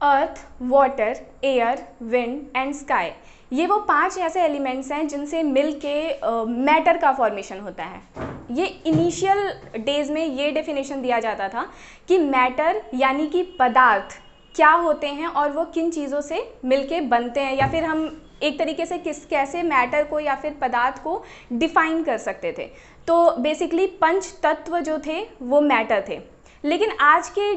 Earth, water, air, wind and sky, ये वो 5 ऐसे एलिमेंट्स हैं जिनसे मिल के मैटर का फॉर्मेशन होता है। ये इनिशियल डेज में ये डेफिनेशन दिया जाता था कि मैटर यानी कि पदार्थ क्या होते हैं और वो किन चीज़ों से मिलके बनते हैं, या फिर हम एक तरीके से कैसे मैटर को या फिर पदार्थ को डिफाइन कर सकते थे। तो बेसिकली 5 तत्व जो थे वो मैटर थे। लेकिन आज के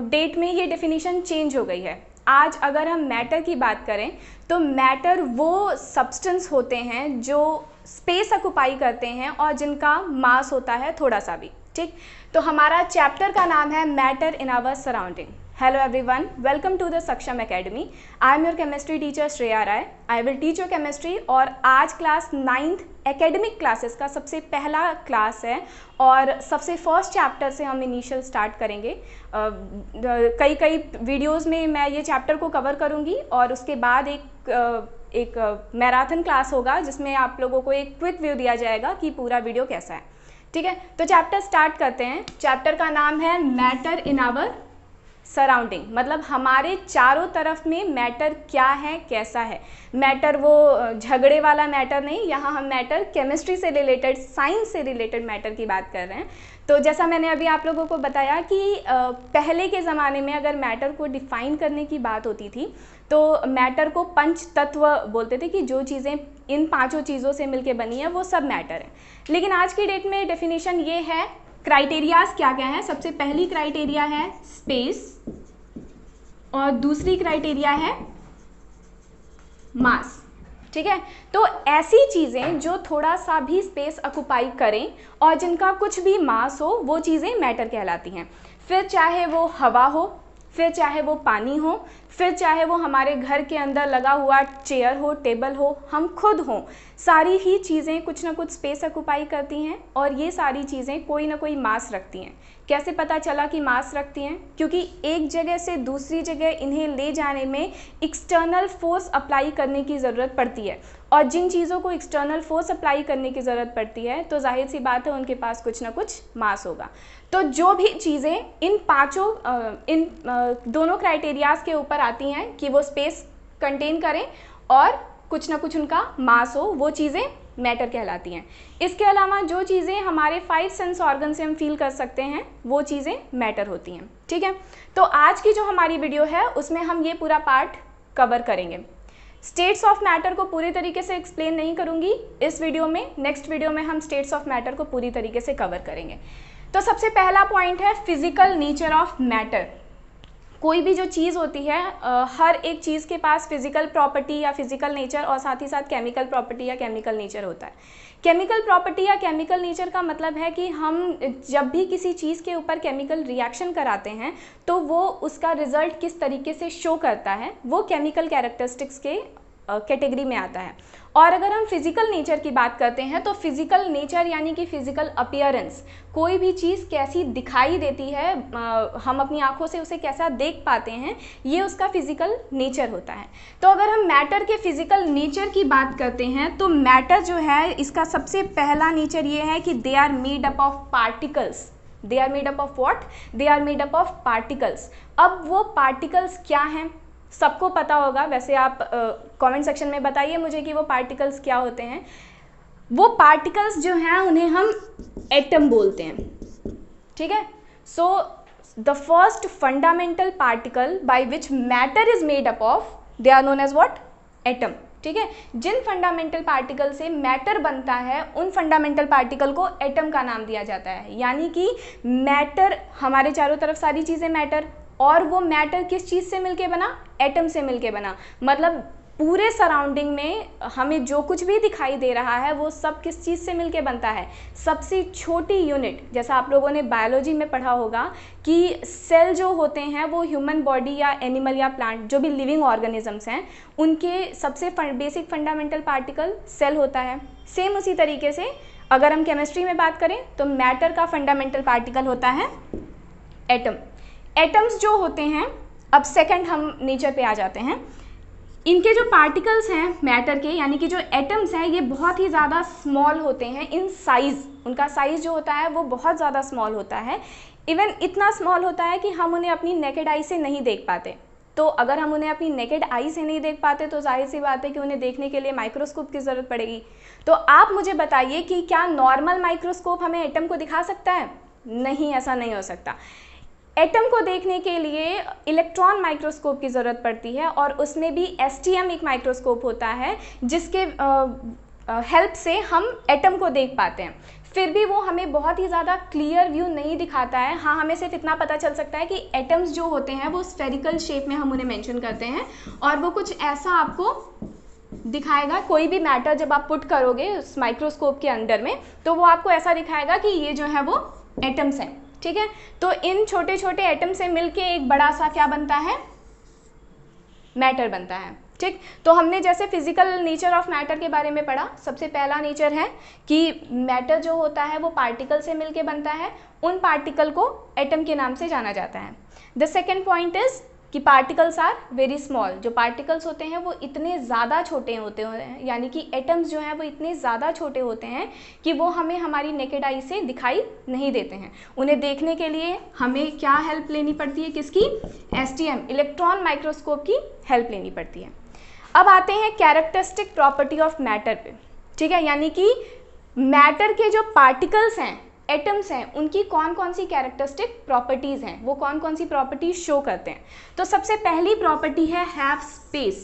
डेट में ये डेफिनेशन चेंज हो गई है। आज अगर हम मैटर की बात करें तो मैटर वो सब्सटेंस होते हैं जो स्पेस ऑक्युपाई करते हैं और जिनका मास होता है थोड़ा सा भी, ठीक। तो हमारा चैप्टर का नाम है matter in our surrounding. Hello everyone, welcome to the Saksham Academy. I am your chemistry teacher Shreya Rai. I will teach you chemistry और आज क्लास 9th एकेडमिक क्लासेस का सबसे पहला क्लास है और सबसे फर्स्ट चैप्टर से हम इनिशियल स्टार्ट करेंगे। कई वीडियोस में मैं ये चैप्टर को कवर करूँगी और उसके बाद एक मैराथन क्लास होगा जिसमें आप लोगों को एक क्विक व्यू दिया जाएगा कि पूरा वीडियो कैसा है, ठीक है। तो चैप्टर स्टार्ट करते हैं। चैप्टर का नाम है मैटर इन आवर सराउंडिंग, मतलब हमारे चारों तरफ में मैटर क्या है, कैसा है। मैटर वो झगड़े वाला मैटर नहीं, यहाँ हम मैटर केमिस्ट्री से रिलेटेड, साइंस से रिलेटेड मैटर की बात कर रहे हैं। तो जैसा मैंने अभी आप लोगों को बताया कि पहले के ज़माने में अगर मैटर को डिफ़ाइन करने की बात होती थी तो मैटर को 5 तत्व बोलते थे कि जो चीज़ें इन 5 चीज़ों से मिलके बनी है वो सब मैटर है। लेकिन आज की डेट में डेफिनेशन ये है, क्राइटेरियाज क्या क्या है। सबसे पहली क्राइटेरिया है स्पेस और दूसरी क्राइटेरिया है मास, ठीक है। तो ऐसी चीज़ें जो थोड़ा सा भी स्पेस ऑक्युपाई करें और जिनका कुछ भी मास हो वो चीज़ें मैटर कहलाती हैं। फिर चाहे वो हवा हो, फिर चाहे वो पानी हो, फिर चाहे वो हमारे घर के अंदर लगा हुआ चेयर हो, टेबल हो, हम खुद हों, सारी ही चीज़ें कुछ ना कुछ स्पेस ऑक्युपाई करती हैं और ये सारी चीज़ें कोई ना कोई मास रखती हैं। कैसे पता चला कि मास रखती हैं? क्योंकि एक जगह से दूसरी जगह इन्हें ले जाने में एक्सटर्नल फोर्स अप्लाई करने की ज़रूरत पड़ती है और जिन चीज़ों को एक्सटर्नल फोर्स अप्लाई करने की ज़रूरत पड़ती है तो जाहिर सी बात है उनके पास कुछ ना कुछ मास होगा। तो जो भी चीज़ें इन दोनों क्राइटेरियाज के ऊपर आती हैं कि वो स्पेस कंटेन करें और कुछ ना कुछ उनका मास हो, वो चीज़ें मैटर कहलाती हैं। इसके अलावा जो चीज़ें हमारे 5 सेंस ऑर्गन से हम फील कर सकते हैं वो चीज़ें मैटर होती हैं, ठीक है। तो आज की जो हमारी वीडियो है उसमें हम ये पूरा पार्ट कवर करेंगे। स्टेट्स ऑफ मैटर को पूरी तरीके से एक्सप्लेन नहीं करूँगी इस वीडियो में, नेक्स्ट वीडियो में हम स्टेट्स ऑफ मैटर को पूरी तरीके से कवर करेंगे। तो सबसे पहला पॉइंट है फिजिकल नेचर ऑफ मैटर। कोई भी जो चीज़ होती है हर एक चीज़ के पास फिजिकल प्रॉपर्टी या फिजिकल नेचर और साथ ही साथ केमिकल प्रॉपर्टी या केमिकल नेचर होता है। केमिकल प्रॉपर्टी या केमिकल नेचर का मतलब है कि हम जब भी किसी चीज़ के ऊपर केमिकल रिएक्शन कराते हैं तो वो उसका रिजल्ट किस तरीके से शो करता है वो केमिकल कैरेक्टरिस्टिक्स के कैटेगरी में आता है। और अगर हम फिजिकल नेचर की बात करते हैं तो फिजिकल नेचर यानी कि फिजिकल अपीयरेंस, कोई भी चीज़ कैसी दिखाई देती है, हम अपनी आंखों से उसे कैसा देख पाते हैं, ये उसका फिजिकल नेचर होता है। तो अगर हम मैटर के फिजिकल नेचर की बात करते हैं तो मैटर जो है इसका सबसे पहला नेचर ये है कि they are made up of particles. They are made up of what? They are made up of particles. अब वो पार्टिकल्स क्या हैं सबको पता होगा, वैसे आप कमेंट सेक्शन में बताइए मुझे कि वो पार्टिकल्स क्या होते हैं। वो पार्टिकल्स जो हैं उन्हें हम एटम बोलते हैं, ठीक है। So the first fundamental particle by which matter is made up of, they are known as what? Atom, ठीक है। जिन फंडामेंटल पार्टिकल से मैटर बनता है उन फंडामेंटल पार्टिकल को एटम का नाम दिया जाता है। यानी कि मैटर, हमारे चारों तरफ सारी चीज़ें मैटर, और वो मैटर किस चीज़ से मिलके बना? एटम से मिलके बना। मतलब पूरे सराउंडिंग में हमें जो कुछ भी दिखाई दे रहा है वो सब किस चीज़ से मिलके बनता है? सबसे छोटी यूनिट, जैसा आप लोगों ने बायोलॉजी में पढ़ा होगा कि सेल जो होते हैं वो ह्यूमन बॉडी या एनिमल या प्लांट जो भी लिविंग ऑर्गेनिजम्स हैं उनके सबसे बेसिक फंडामेंटल पार्टिकल सेल होता है। सेम उसी तरीके से अगर हम केमिस्ट्री में बात करें तो मैटर का फंडामेंटल पार्टिकल होता है एटम। एटम्स जो होते हैं, अब सेकंड हम नेचर पे आ जाते हैं। इनके जो पार्टिकल्स हैं मैटर के, यानी कि जो एटम्स हैं, ये बहुत ही ज़्यादा स्मॉल होते हैं इन साइज़। उनका साइज़ जो होता है वो बहुत ज़्यादा स्मॉल होता है। इवन इतना स्मॉल होता है कि हम उन्हें अपनी नेकेड आई से नहीं देख पाते। तो अगर हम उन्हें अपनी नेकेड आई से नहीं देख पाते तो जाहिर सी बात है कि उन्हें देखने के लिए माइक्रोस्कोप की ज़रूरत पड़ेगी। तो आप मुझे बताइए कि क्या नॉर्मल माइक्रोस्कोप हमें एटम को दिखा सकता है? नहीं, ऐसा नहीं हो सकता। एटम को देखने के लिए इलेक्ट्रॉन माइक्रोस्कोप की ज़रूरत पड़ती है और उसमें भी STM एक माइक्रोस्कोप होता है जिसके हेल्प से हम एटम को देख पाते हैं। फिर भी वो हमें बहुत ही ज़्यादा क्लियर व्यू नहीं दिखाता है। हाँ, हमें सिर्फ इतना पता चल सकता है कि एटम्स जो होते हैं वो स्फेरिकल शेप में हम उन्हें मेंशन करते हैं और वो कुछ ऐसा आपको दिखाएगा। कोई भी मैटर जब आप पुट करोगे उस माइक्रोस्कोप के अंदर में तो वो आपको ऐसा दिखाएगा कि ये जो है वो एटम्स हैं, ठीक है। तो इन छोटे छोटे एटम से मिलके एक बड़ा सा क्या बनता है? मैटर बनता है, ठीक। तो हमने जैसे फिजिकल नेचर ऑफ मैटर के बारे में पढ़ा, सबसे पहला नेचर है कि मैटर जो होता है वो पार्टिकल से मिलके बनता है, उन पार्टिकल को एटम के नाम से जाना जाता है। द सेकेंड पॉइंट इज कि पार्टिकल्स आर वेरी स्मॉल। जो पार्टिकल्स होते हैं वो इतने ज़्यादा छोटे होते हैं, यानी कि एटम्स जो हैं वो इतने ज़्यादा छोटे होते हैं कि वो हमें हमारी नेकेड आई से दिखाई नहीं देते हैं। उन्हें देखने के लिए हमें क्या हेल्प लेनी पड़ती है? किसकी? STM इलेक्ट्रॉन माइक्रोस्कोप की हेल्प लेनी पड़ती है। अब आते हैं कैरेक्टरिस्टिक प्रॉपर्टी ऑफ मैटर पे, ठीक है। यानी कि मैटर के जो पार्टिकल्स हैं, एटम्स हैं, उनकी कौन कौन सी कैरेक्टरिस्टिक प्रॉपर्टीज़ हैं, वो कौन कौन सी प्रॉपर्टीज शो करते हैं। तो सबसे पहली प्रॉपर्टी है हैव स्पेस,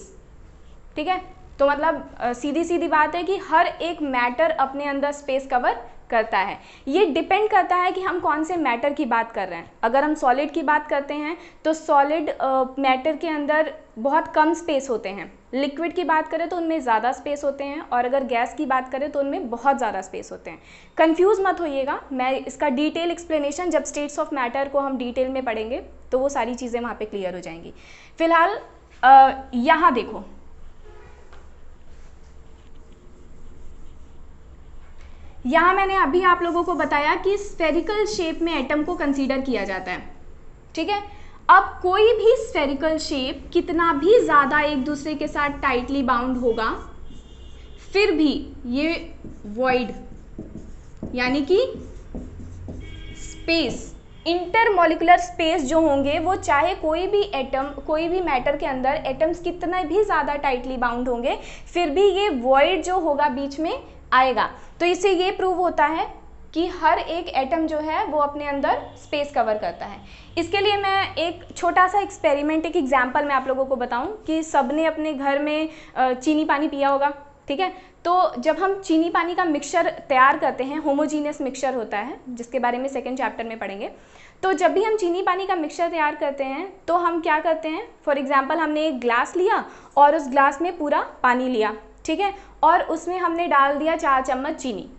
ठीक है। तो मतलब सीधी सीधी बात है कि हर एक मैटर अपने अंदर स्पेस कवर करता है। ये डिपेंड करता है कि हम कौन से मैटर की बात कर रहे हैं। अगर हम सॉलिड की बात करते हैं तो सॉलिड मैटर के अंदर बहुत कम स्पेस होते हैं। लिक्विड की बात करें तो उनमें ज़्यादा स्पेस होते हैं और अगर गैस की बात करें तो उनमें बहुत ज़्यादा स्पेस होते हैं। कंफ्यूज मत होइएगा, मैं इसका डिटेल एक्सप्लेनेशन जब स्टेट्स ऑफ मैटर को हम डिटेल में पढ़ेंगे तो वो सारी चीज़ें वहाँ पे क्लियर हो जाएंगी। फिलहाल यहाँ देखो, यहाँ मैंने अभी आप लोगों को बताया कि स्फेरिकल शेप में एटम को कंसीडर किया जाता है, ठीक है। अब कोई भी स्फेरिकल शेप कितना भी ज़्यादा एक दूसरे के साथ टाइटली बाउंड होगा, फिर भी ये वॉइड यानी कि स्पेस, इंटरमॉलिक्यूलर स्पेस जो होंगे वो चाहे कोई भी एटम, कोई भी मैटर के अंदर एटम्स कितना भी ज़्यादा टाइटली बाउंड होंगे, फिर भी ये वॉइड जो होगा बीच में आएगा। तो इससे ये प्रूव होता है कि हर एक एटम जो है वो अपने अंदर स्पेस कवर करता है। इसके लिए मैं एक छोटा सा एक्सपेरिमेंट, एक एग्जांपल मैं आप लोगों को बताऊं कि सबने अपने घर में चीनी पानी पिया होगा, ठीक है। तो जब हम चीनी पानी का मिक्सचर तैयार करते हैं, होमोजीनियस मिक्सचर होता है जिसके बारे में सेकेंड चैप्टर में पढ़ेंगे। तो जब भी हम चीनी पानी का मिक्सचर तैयार करते हैं तो हम क्या करते हैं, फॉर एग्जाम्पल हमने एक ग्लास लिया और उस ग्लास में पूरा पानी लिया, ठीक है, और उसमें हमने डाल दिया 4 चम्मच चीनी,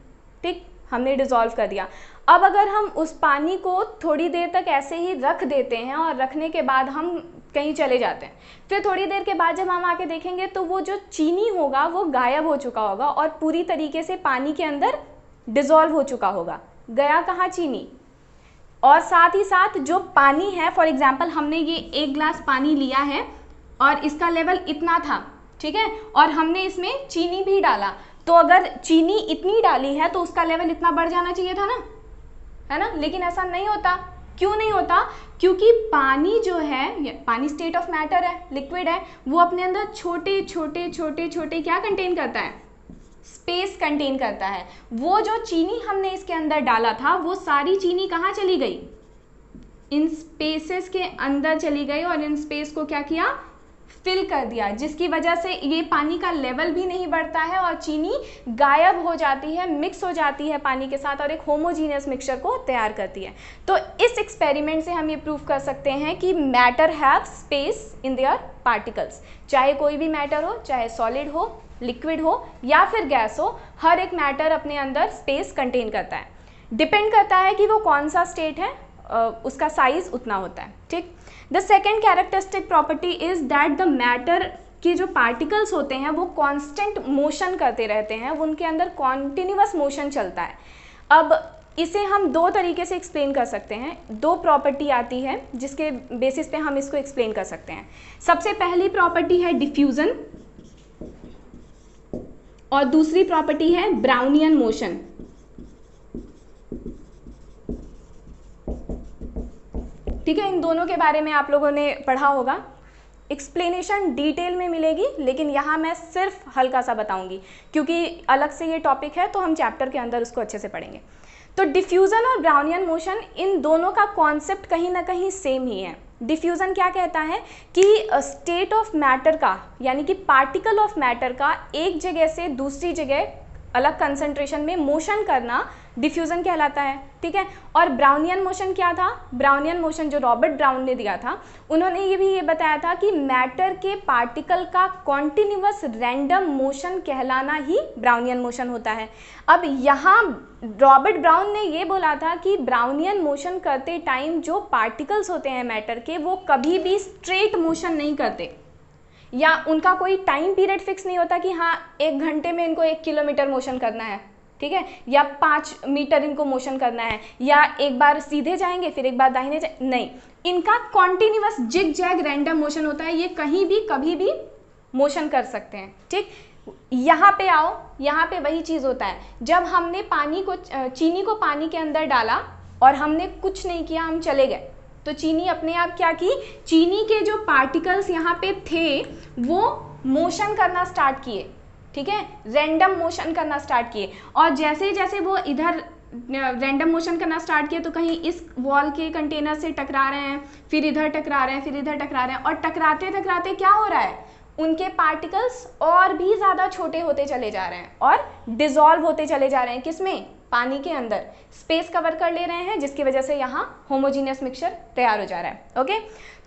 ठीक, हमने डिज़ोल्व कर दिया। अब अगर हम उस पानी को थोड़ी देर तक ऐसे ही रख देते हैं और रखने के बाद हम कहीं चले जाते हैं, फिर थोड़ी देर के बाद जब हम आके देखेंगे तो वो जो चीनी होगा वो गायब हो चुका होगा और पूरी तरीके से पानी के अंदर डिज़ोल्व हो चुका होगा। गया कहाँ? चीनी। और साथ ही साथ जो पानी है, फॉर एग्जाम्पल हमने ये 1 गिलास पानी लिया है और इसका लेवल इतना था, ठीक है, और हमने इसमें चीनी भी डाला, तो अगर चीनी इतनी डाली है तो उसका लेवल इतना बढ़ जाना चाहिए था ना, है ना। लेकिन ऐसा नहीं होता। क्यों नहीं होता? क्योंकि पानी जो है, पानी स्टेट ऑफ मैटर है, लिक्विड है, वो अपने अंदर छोटे छोटे छोटे छोटे क्या कंटेन करता है? स्पेस कंटेन करता है। वो जो चीनी हमने इसके अंदर डाला था वो सारी चीनी कहाँ चली गई? इन स्पेसेस के अंदर चली गई और इन स्पेस को क्या किया? फिल कर दिया, जिसकी वजह से ये पानी का लेवल भी नहीं बढ़ता है और चीनी गायब हो जाती है, मिक्स हो जाती है पानी के साथ और एक होमोजीनियस मिक्सचर को तैयार करती है। तो इस एक्सपेरिमेंट से हम ये प्रूव कर सकते हैं कि matter have space in their particles. चाहे कोई भी मैटर हो, चाहे सॉलिड हो, लिक्विड हो या फिर गैस हो, हर एक मैटर अपने अंदर स्पेस कंटेन करता है। डिपेंड करता है कि वो कौन सा स्टेट है, उसका साइज उतना होता है, ठीक। The second characteristic property is that the matter के जो पार्टिकल्स होते हैं वो कांस्टेंट मोशन करते रहते हैं, उनके अंदर कॉन्टिन्यूअस मोशन चलता है। अब इसे हम 2 तरीके से एक्सप्लेन कर सकते हैं। 2 प्रॉपर्टी आती है जिसके बेसिस पे हम इसको एक्सप्लेन कर सकते हैं। सबसे पहली प्रॉपर्टी है डिफ्यूजन और दूसरी प्रॉपर्टी है ब्राउनियन मोशन। ठीक है, इन दोनों के बारे में आप लोगों ने पढ़ा होगा। एक्सप्लेनेशन डिटेल में मिलेगी, लेकिन यहाँ मैं सिर्फ हल्का सा बताऊंगी क्योंकि अलग से ये टॉपिक है, तो हम चैप्टर के अंदर उसको अच्छे से पढ़ेंगे। तो डिफ्यूज़न और ब्राउनियन मोशन, इन दोनों का कॉन्सेप्ट कहीं ना कहीं सेम ही है। डिफ्यूज़न क्या कहता है कि स्टेट ऑफ मैटर का, यानी कि पार्टिकल ऑफ मैटर का एक जगह से दूसरी जगह अलग कंसंट्रेशन में मोशन करना डिफ्यूज़न कहलाता है, ठीक है। और ब्राउनियन मोशन क्या था? ब्राउनियन मोशन जो रॉबर्ट ब्राउन ने दिया था, उन्होंने ये बताया था कि मैटर के पार्टिकल का कॉन्टिन्यूअस रैंडम मोशन कहलाना ही ब्राउनियन मोशन होता है। अब यहाँ रॉबर्ट ब्राउन ने ये बोला था कि ब्राउनियन मोशन करते टाइम जो पार्टिकल्स होते हैं मैटर के, वो कभी भी स्ट्रेट मोशन नहीं करते, या उनका कोई टाइम पीरियड फिक्स नहीं होता कि हाँ 1 घंटे में इनको 1 किलोमीटर मोशन करना है, ठीक है, या 5 मीटर इनको मोशन करना है, या एक बार सीधे जाएंगे फिर एक बार दाहिने नहीं, इनका continuous zig zag random motion होता है। ये कहीं भी कभी भी मोशन कर सकते हैं, ठीक। यहाँ पे आओ, यहाँ पे वही चीज़ होता है, जब हमने चीनी को पानी के अंदर डाला और हमने कुछ नहीं किया, हम चले गए, तो चीनी अपने आप क्या की, चीनी के जो पार्टिकल्स यहाँ पे थे वो मोशन करना स्टार्ट किए, ठीक है, रैंडम मोशन करना स्टार्ट किए। और जैसे जैसे वो इधर रैंडम मोशन करना स्टार्ट किए, तो कहीं इस वॉल के कंटेनर से टकरा रहे हैं, फिर इधर टकरा रहे हैं, फिर इधर टकरा रहे हैं, और टकराते टकराते क्या हो रहा है, उनके पार्टिकल्स और भी ज़्यादा छोटे होते चले जा रहे हैं और डिसॉल्व होते चले जा रहे हैं, किसमें, पानी के अंदर, स्पेस कवर कर ले रहे हैं, जिसकी वजह से यहाँ होमोजीनियस मिक्सचर तैयार हो जा रहा है। ओके,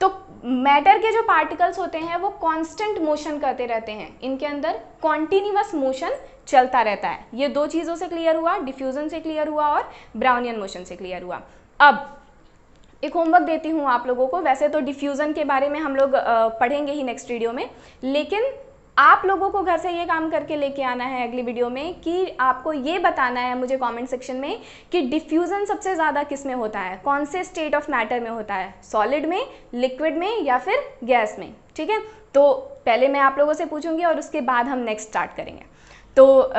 तो मैटर के जो पार्टिकल्स होते हैं वो कांस्टेंट मोशन करते रहते हैं, इनके अंदर कॉन्टिन्यूअस मोशन चलता रहता है। ये 2 चीज़ों से क्लियर हुआ, डिफ्यूजन से क्लियर हुआ और ब्राउनियन मोशन से क्लियर हुआ। अब एक होमवर्क देती हूँ आप लोगों को। वैसे तो डिफ्यूज़न के बारे में हम लोग पढ़ेंगे ही नेक्स्ट वीडियो में, लेकिन आप लोगों को घर से ये काम करके लेके आना है अगली वीडियो में कि आपको ये बताना है मुझे कमेंट सेक्शन में कि डिफ्यूज़न सबसे ज़्यादा किस में होता है, कौन से स्टेट ऑफ मैटर में होता है, सॉलिड में, लिक्विड में या फिर गैस में, ठीक है। तो पहले मैं आप लोगों से पूछूंगी और उसके बाद हम नेक्स्ट स्टार्ट करेंगे। तो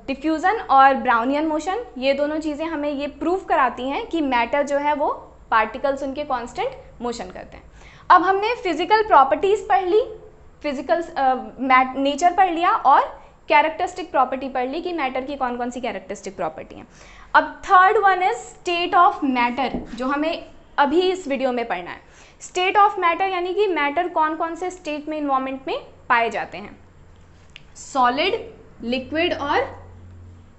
डिफ्यूज़न और ब्राउनियन मोशन, ये दोनों चीज़ें हमें ये प्रूव कराती हैं कि मैटर जो है वो पार्टिकल्स उनके कांस्टेंट मोशन करते हैं। अब हमने फिजिकल प्रॉपर्टीज़ पढ़ ली, फिजिकल नेचर पढ़ लिया और कैरेक्टरिस्टिक प्रॉपर्टी पढ़ ली कि मैटर की कौन कौन सी कैरेक्टरिस्टिक प्रॉपर्टी हैं। अब third one is state of matter, जो हमें अभी इस वीडियो में पढ़ना है। स्टेट ऑफ मैटर यानी कि मैटर कौन कौन से स्टेट में, इन्वायरमेंट में पाए जाते हैं, सॉलिड, लिक्विड और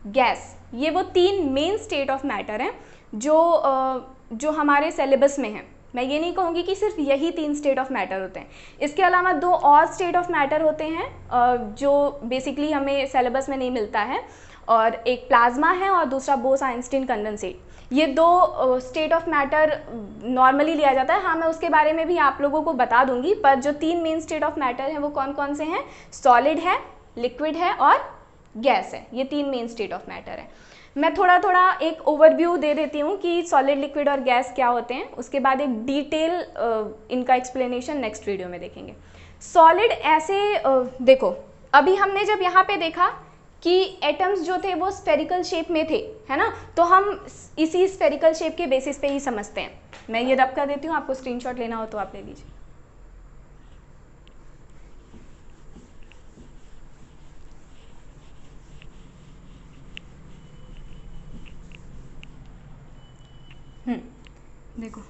गैस। ये वो 3 मेन स्टेट ऑफ मैटर हैं जो हमारे सिलेबस में हैं। मैं ये नहीं कहूँगी कि सिर्फ यही 3 स्टेट ऑफ मैटर होते हैं, इसके अलावा 2 और स्टेट ऑफ मैटर होते हैं जो बेसिकली हमें सिलेबस में नहीं मिलता है, और एक प्लाज्मा है और दूसरा बोस-आइंस्टीन कंडेंसेट। ये 2 स्टेट ऑफ मैटर नॉर्मली लिया जाता है। हाँ, मैं उसके बारे में भी आप लोगों को बता दूंगी, पर जो 3 मेन स्टेट ऑफ मैटर हैं वो कौन कौन से हैं, सॉलिड है, लिक्विड है और गैस है। ये 3 मेन स्टेट ऑफ मैटर है। मैं थोड़ा थोड़ा एक ओवरव्यू दे देती हूँ कि सॉलिड, लिक्विड और गैस क्या होते हैं, उसके बाद एक डिटेल इनका एक्सप्लेनेशन नेक्स्ट वीडियो में देखेंगे। सॉलिड ऐसे देखो, अभी हमने जब यहाँ पे देखा कि एटम्स जो थे वो स्फेरिकल शेप में थे, है ना, तो हम इसी स्फेरिकल शेप के बेसिस पे ही समझते हैं। मैं ये रब कर देती हूँ, आपको स्क्रीनशॉट लेना हो तो आप ले लीजिए। देखो,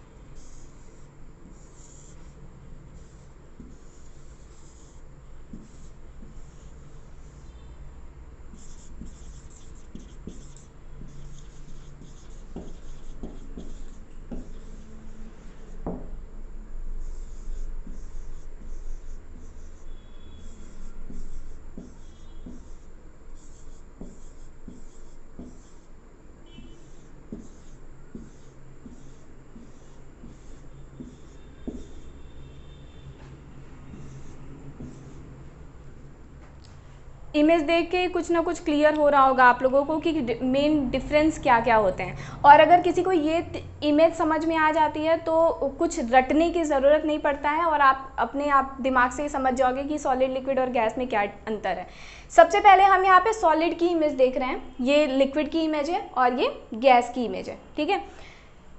इमेज देख के कुछ ना कुछ क्लियर हो रहा होगा आप लोगों को कि मेन डिफरेंस क्या क्या होते हैं। और अगर किसी को ये इमेज समझ में आ जाती है तो कुछ रटने की ज़रूरत नहीं पड़ता है, और आप अपने आप दिमाग से ही समझ जाओगे कि सॉलिड, लिक्विड और गैस में क्या अंतर है। सबसे पहले हम यहाँ पे सॉलिड की इमेज देख रहे हैं, ये लिक्विड की इमेज है और ये गैस की इमेज है, ठीक है।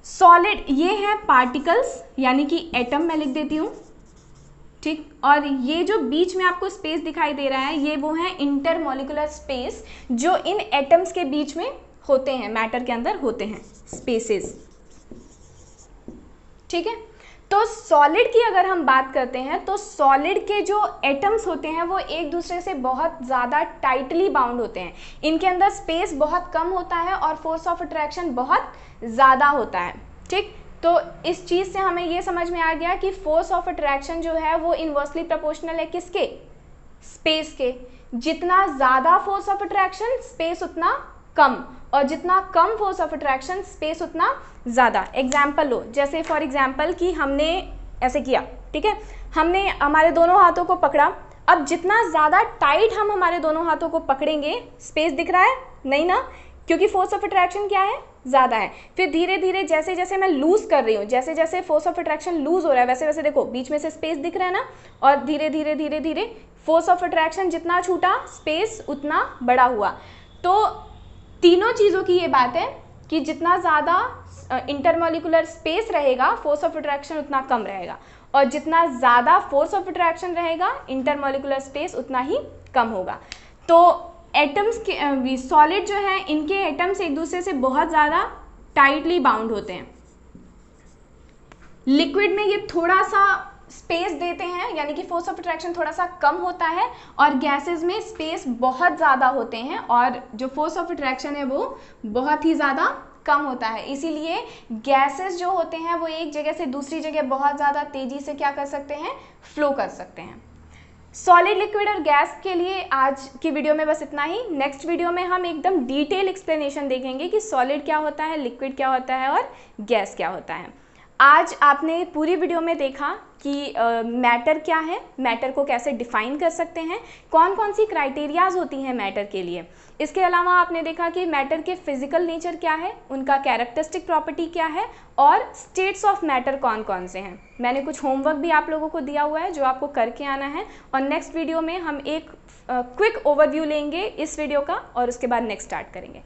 सॉलिड ये है पार्टिकल्स, यानी कि एटम मैं लिख देती हूँ, ठीक। और ये जो बीच में आपको स्पेस दिखाई दे रहा है, ये वो है इंटरमॉलिक्यूलर स्पेस जो इन एटम्स के बीच में होते हैं, मैटर के अंदर होते हैं स्पेसेस। ठीक है। तो सॉलिड की अगर हम बात करते हैं तो सॉलिड के जो एटम्स होते हैं वो एक दूसरे से बहुत ज़्यादा टाइटली बाउंड होते हैं। इनके अंदर स्पेस बहुत कम होता है और फोर्स ऑफ अट्रैक्शन बहुत ज़्यादा होता है। ठीक। तो इस चीज़ से हमें ये समझ में आ गया कि फोर्स ऑफ अट्रैक्शन जो है वो इन्वर्सली प्रोपोर्शनल है किसके? स्पेस के। जितना ज़्यादा फोर्स ऑफ अट्रैक्शन स्पेस उतना कम, और जितना कम फोर्स ऑफ अट्रैक्शन स्पेस उतना ज़्यादा। एग्जाम्पल लो, जैसे फॉर एग्जाम्पल कि हमने ऐसे किया, ठीक है, हमने हमारे दोनों हाथों को पकड़ा। अब जितना ज़्यादा टाइट हम हमारे दोनों हाथों को पकड़ेंगे, स्पेस दिख रहा है नहीं ना, क्योंकि फोर्स ऑफ अट्रैक्शन क्या है? ज़्यादा है। फिर धीरे धीरे जैसे जैसे मैं लूज़ कर रही हूँ, जैसे जैसे फोर्स ऑफ अट्रैक्शन लूज़ हो रहा है, वैसे वैसे देखो बीच में से स्पेस दिख रहा है ना, और धीरे धीरे धीरे धीरे फोर्स ऑफ अट्रैक्शन जितना छूटा स्पेस उतना बड़ा हुआ। तो तीनों चीज़ों की ये बात है कि जितना ज़्यादा इंटरमॉलिक्यूलर स्पेस रहेगा फोर्स ऑफ अट्रैक्शन उतना कम रहेगा, और जितना ज़्यादा फोर्स ऑफ अट्रैक्शन रहेगा इंटरमॉलिक्यूलर स्पेस उतना ही कम होगा। तो एटम्स के सॉलिड जो है इनके एटम्स एक दूसरे से बहुत ज़्यादा टाइटली बाउंड होते हैं। लिक्विड में ये थोड़ा सा स्पेस देते हैं, यानी कि फोर्स ऑफ अट्रैक्शन थोड़ा सा कम होता है, और गैसेस में स्पेस बहुत ज़्यादा होते हैं और जो फोर्स ऑफ अट्रैक्शन है वो बहुत ही ज़्यादा कम होता है। इसीलिए गैसेस जो होते हैं वो एक जगह से दूसरी जगह बहुत ज़्यादा तेज़ी से क्या कर सकते हैं? फ्लो कर सकते हैं। सॉलिड, लिक्विड और गैस के लिए आज की वीडियो में बस इतना ही। नेक्स्ट वीडियो में हम एकदम डिटेल एक्सप्लेनेशन देखेंगे कि सॉलिड क्या होता है, लिक्विड क्या होता है और गैस क्या होता है। आज आपने पूरी वीडियो में देखा कि मैटर क्या है, मैटर को कैसे डिफाइन कर सकते हैं, कौन कौन सी क्राइटेरियाज होती हैं मैटर के लिए। इसके अलावा आपने देखा कि मैटर के फिजिकल नेचर क्या है, उनका कैरेक्टरिस्टिक प्रॉपर्टी क्या है, और स्टेट्स ऑफ मैटर कौन कौन से हैं। मैंने कुछ होमवर्क भी आप लोगों को दिया हुआ है जो आपको करके आना है, और नेक्स्ट वीडियो में हम एक क्विक ओवरव्यू लेंगे इस वीडियो का, और उसके बाद नेक्स्ट स्टार्ट करेंगे।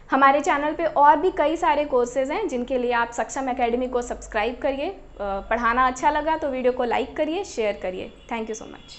हमारे चैनल पे और भी कई सारे कोर्सेज़ हैं जिनके लिए आप सक्षम एकेडमी को सब्सक्राइब करिए। पढ़ाना अच्छा लगा तो वीडियो को लाइक करिए, शेयर करिए। Thank you so much.